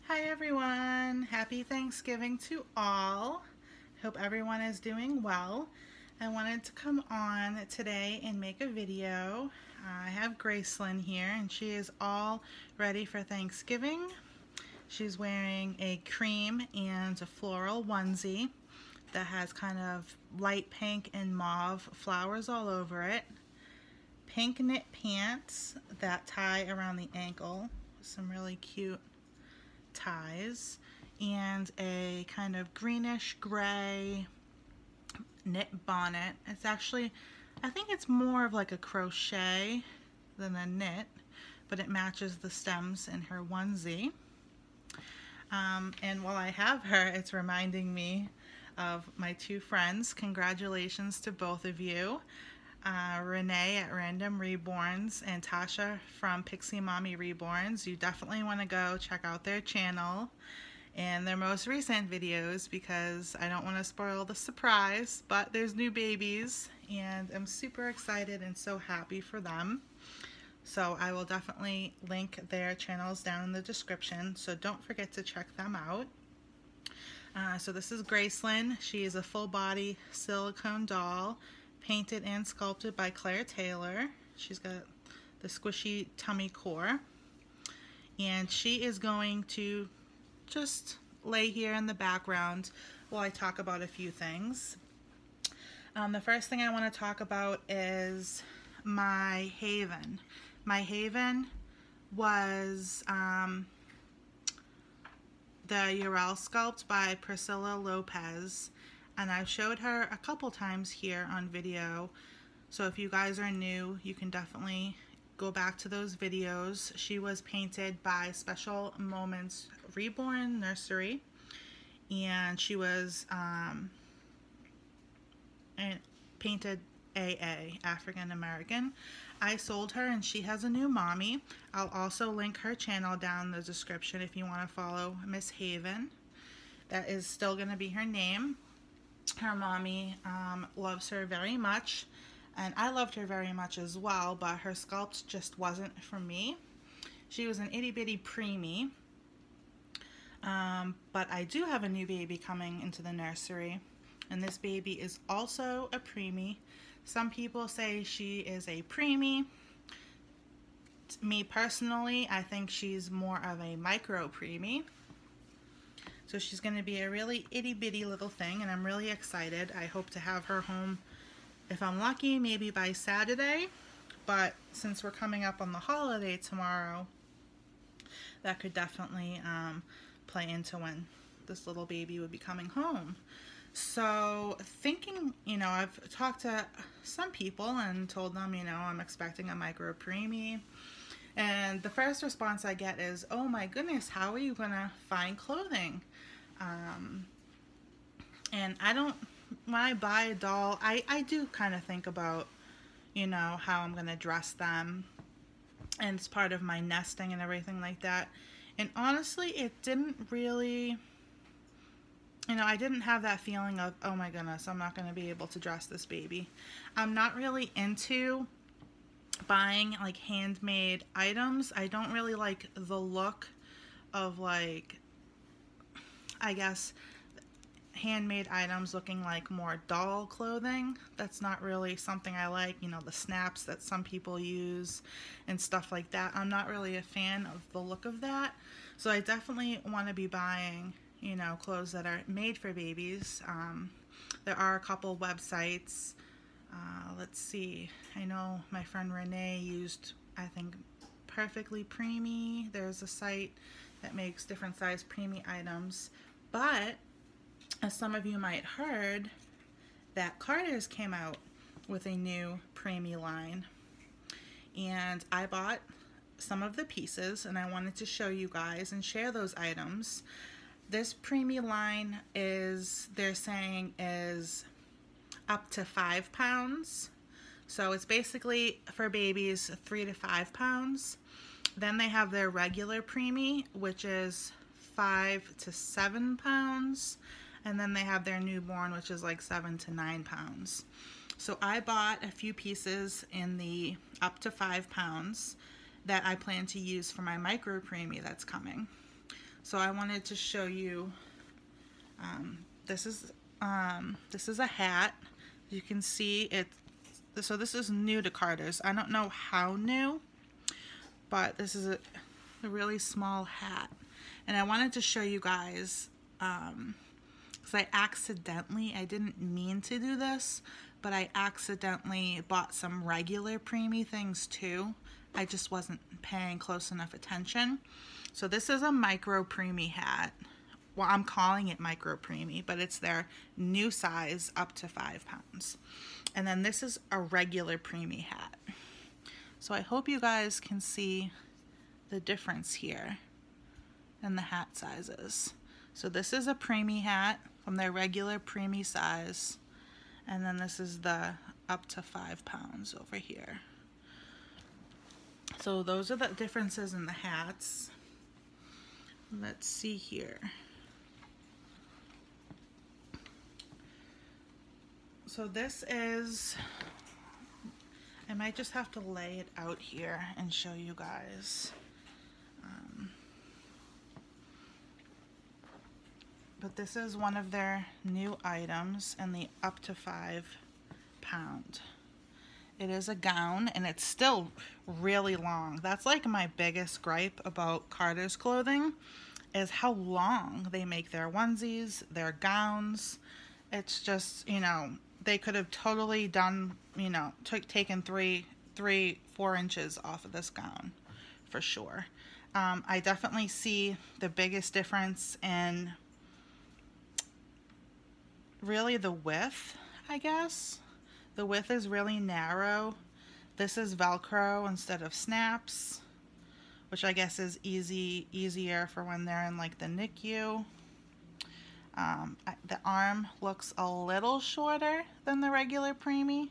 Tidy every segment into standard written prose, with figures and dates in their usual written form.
Hi everyone, happy Thanksgiving to all. Hope everyone is doing well. I wanted to come on today and make a video. I have Gracelyn here and she is all ready for Thanksgiving. She's wearing a cream and a floral onesie that has kind of light pink and mauve flowers all over it. Pink knit pants that tie around the ankle, some really cute ties, and a kind of greenish gray knit bonnet. It's actually, I think it's more of like a crochet than a knit, but it matches the stems in her onesie. And while I have her, it's reminding me of my two friends. Congratulations to both of you. Renee at RaendomReborns and Tasha from PixieMommy Reborns. You definitely want to go check out their channel and their most recent videos because I don't want to spoil the surprise, but there's new babies and I'm super excited and so happy for them. So I will definitely link their channels down in the description, so don't forget to check them out. So this is Gracelyn. She is a full body silicone doll, painted and sculpted by Claire Taylor. She's got the squishy tummy core. And she is going to just lay here in the background while I talk about a few things. The first thing I want to talk about is my haven. My haven was the Uriel Sculpt by Pricilla Lopes. And I've showed her a couple times here on video, so if you guys are new, you can definitely go back to those videos. She was painted by Special Moments Reborn Nursery, and she was painted AA, African American. I sold her and she has a new mommy. I'll also link her channel down in the description if you want to follow Miss Haven. That is still going to be her name. Her mommy loves her very much, and I loved her very much as well, but her sculpt just wasn't for me. She was an itty bitty preemie, but I do have a new baby coming into the nursery, and this baby is also a preemie. Some people say she is a preemie. Me personally, I think she's more of a micro preemie. So she's going to be a really itty bitty little thing, and I'm really excited. I hope to have her home, if I'm lucky, maybe by Saturday. But since we're coming up on the holiday tomorrow, that could definitely play into when this little baby would be coming home. So thinking, I've talked to some people and told them, I'm expecting a micro preemie. And the first response I get is, oh my goodness, how are you going to find clothing? And when I buy a doll, I do kind of think about, how I'm going to dress them. And it's part of my nesting and everything like that. And honestly, it didn't really, I didn't have that feeling of, oh my goodness, I'm not going to be able to dress this baby. I'm not really into buying like handmade items. I don't really like the look of, like, I guess handmade items looking like more doll clothing. That's not really something I like, the snaps that some people use and stuff like that. I'm not really a fan of the look of that. So I definitely want to be buying, clothes that are made for babies. There are a couple websites. Let's see, I know my friend Renee used, I think, Perfectly Preemie. There's a site that makes different size preemie items. But as some of you might heard, that Carter's came out with a new preemie line. And I bought some of the pieces and I wanted to show you guys and share those items. This preemie line is, they're saying, is up to 5 pounds. So it's basically for babies 3 to 5 pounds. Then they have their regular preemie, which is 5 to 7 pounds. And then they have their newborn, which is like 7 to 9 pounds. So I bought a few pieces in the up to 5 pounds that I plan to use for my micro preemie that's coming. So I wanted to show you, this is a hat. You can see it. So this is new to Carter's. I don't know how new, but this is a really small hat. And I wanted to show you guys, because I didn't mean to do this, but I accidentally bought some regular preemie things too. I just wasn't paying close enough attention. So this is a micro preemie hat. Well, I'm calling it micro preemie, but it's their new size up to 5 pounds. And then this is a regular preemie hat. So I hope you guys can see the difference here in the hat sizes. So this is a preemie hat from their regular preemie size. And then this is the up to 5 pounds over here. So those are the differences in the hats. Let's see here. So this is, I might just have to lay it out here and show you guys. But this is one of their new items in the up to 5 pound. It is a gown and it's still really long. That's like my biggest gripe about Carter's clothing, is how long they make their onesies, their gowns. It's just, you know, they could have totally done, you know, taken 4 inches off of this gown for sure. I definitely see the biggest difference in really the width, I guess. The width is really narrow. This is Velcro instead of snaps, which I guess is easier for when they're in like the NICU. The arm looks a little shorter than the regular preemie,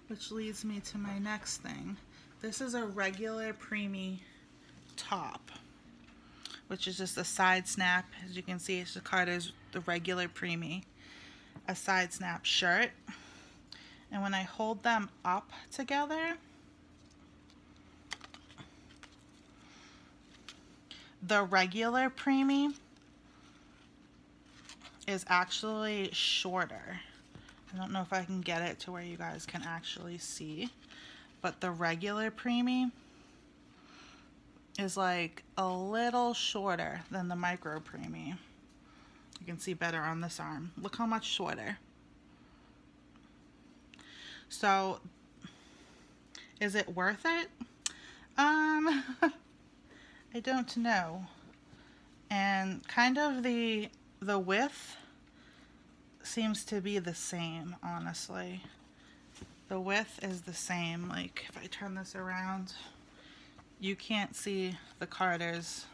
which leads me to my next thing. This is a regular preemie top, which is just a side snap. As you can see, it's the regular preemie. A side snap shirt. And when I hold them up together, the regular preemie is actually shorter. I don't know if I can get it to where you guys can actually see, but the regular preemie is like a little shorter than the micro preemie. You can see better on this arm. Look how much shorter. So, is it worth it? I don't know. And kind of the width seems to be the same, honestly. The width is the same. Like, if I turn this around, you can't see the Carters.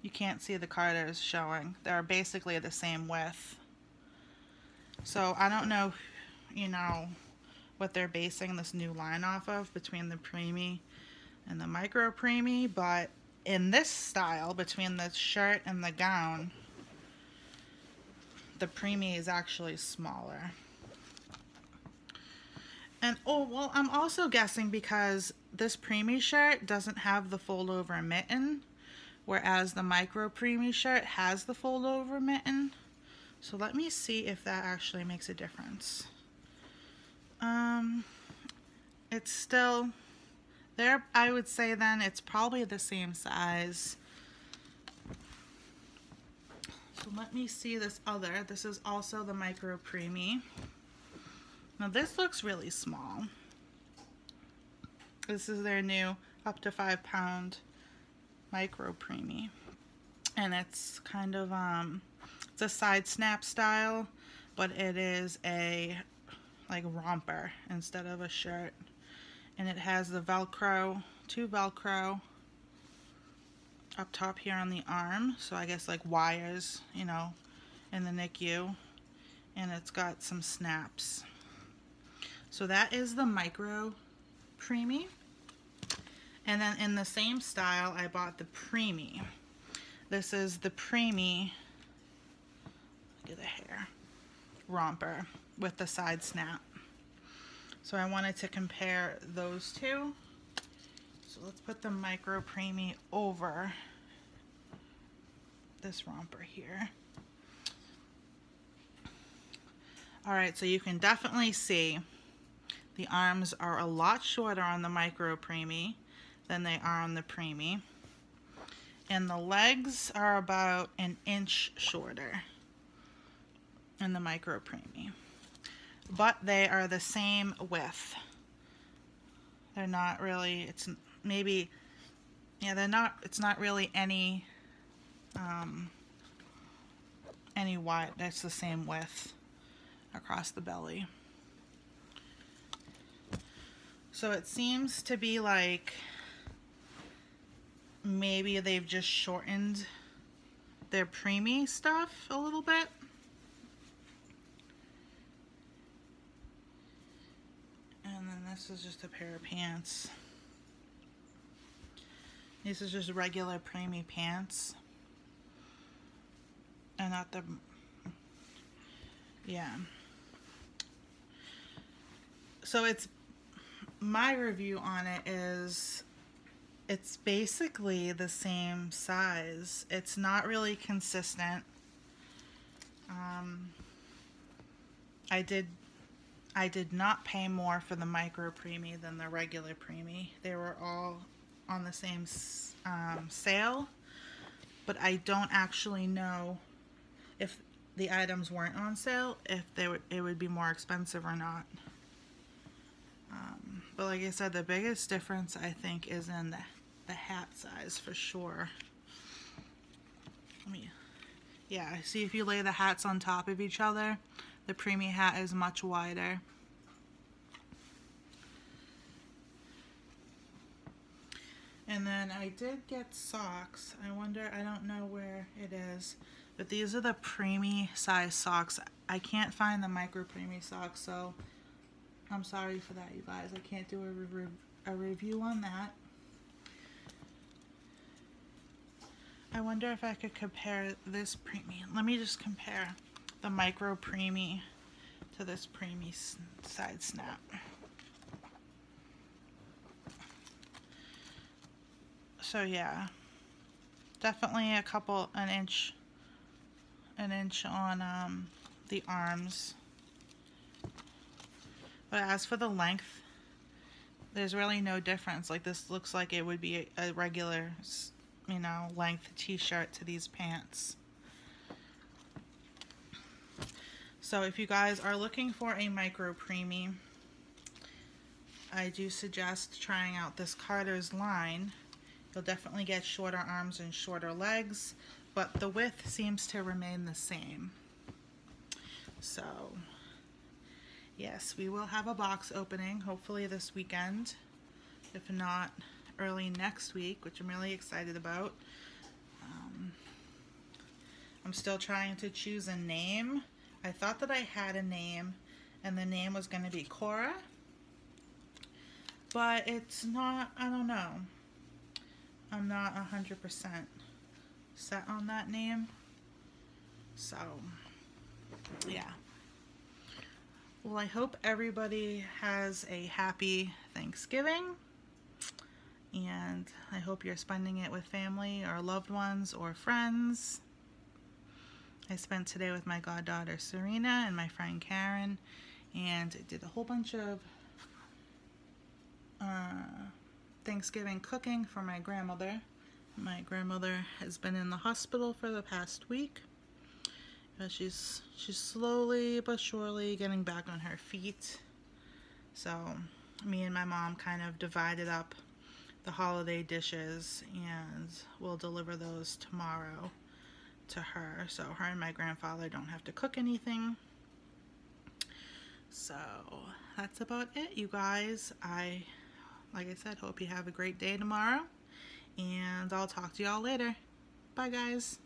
You can't see the Carters showing. They're basically the same width. So I don't know, you know, what they're basing this new line off of between the preemie and the micro preemie, but in this style, between the shirt and the gown, the preemie is actually smaller. And oh, well, I'm also guessing because this preemie shirt doesn't have the fold over mitten, whereas the micro preemie shirt has the fold over mitten. So let me see if that actually makes a difference. It's still there. I would say then it's probably the same size. So let me see this other. This is also the micro preemie. Now this looks really small. This is their new up to 5 pound micro preemie. And it's kind of, it's a side snap style, but it is a like romper instead of a shirt. And it has the Velcro, 2 Velcro up top here on the arm. So I guess like wires, you know, in the NICU. And it's got some snaps. So that is the micro preemie. And then in the same style, I bought the preemie. This is the preemie, look at the hair, romper with the side snap. So I wanted to compare those two. So So let's put the micro preemie over this romper here. Alright, so you can definitely see the arms are a lot shorter on the micro preemie than they are on the preemie. And the legs are about an inch shorter in the micro preemie. But they are the same width. They're not really, it's maybe, yeah, they're not, it's not really any wide, that's the same width across the belly. So it seems to be like maybe they've just shortened their preemie stuff a little bit. And then this is just a pair of pants. This is just regular preemie pants. And not the, yeah. So it's, my review on it is, it's basically the same size. It's not really consistent. I did not pay more for the micro preemie than the regular preemie. They were all on the same sale, but I don't actually know if the items weren't on sale, if it would be more expensive or not. But like I said, the biggest difference I think is in the hat size for sure. Yeah, see, if you lay the hats on top of each other, the preemie hat is much wider. And then I did get socks. I wonder, I don't know where it is, but these are the preemie size socks. I can't find the micro preemie socks, so I'm sorry for that, you guys. I can't do a review on that. I wonder if I could compare this preemie. Let me just compare the micro preemie to this preemie side snap. So yeah, definitely an inch on the arms. But as for the length, there's really no difference. Like, this looks like it would be a regular, you know, length t-shirt to these pants. So if you guys are looking for a micro preemie, I do suggest trying out this Carter's line. You'll definitely get shorter arms and shorter legs, but the width seems to remain the same. So yes, we will have a box opening hopefully this weekend, if not early next week, which I'm really excited about. I'm still trying to choose a name. I thought that I had a name and the name was going to be Cora, but it's not. I don't know. I'm not 100% set on that name. So yeah. Well, I hope everybody has a happy Thanksgiving, and I hope you're spending it with family or loved ones or friends. I spent today with my goddaughter Serena and my friend Karen, and I did a whole bunch of Thanksgiving cooking for my grandmother. My grandmother has been in the hospital for the past week. She's slowly but surely getting back on her feet. So me and my mom kind of divided up the holiday dishes, and we'll deliver those tomorrow to her. So her and my grandfather don't have to cook anything. So that's about it, you guys. Like I said, hope you have a great day tomorrow, and I'll talk to y'all later. Bye, guys.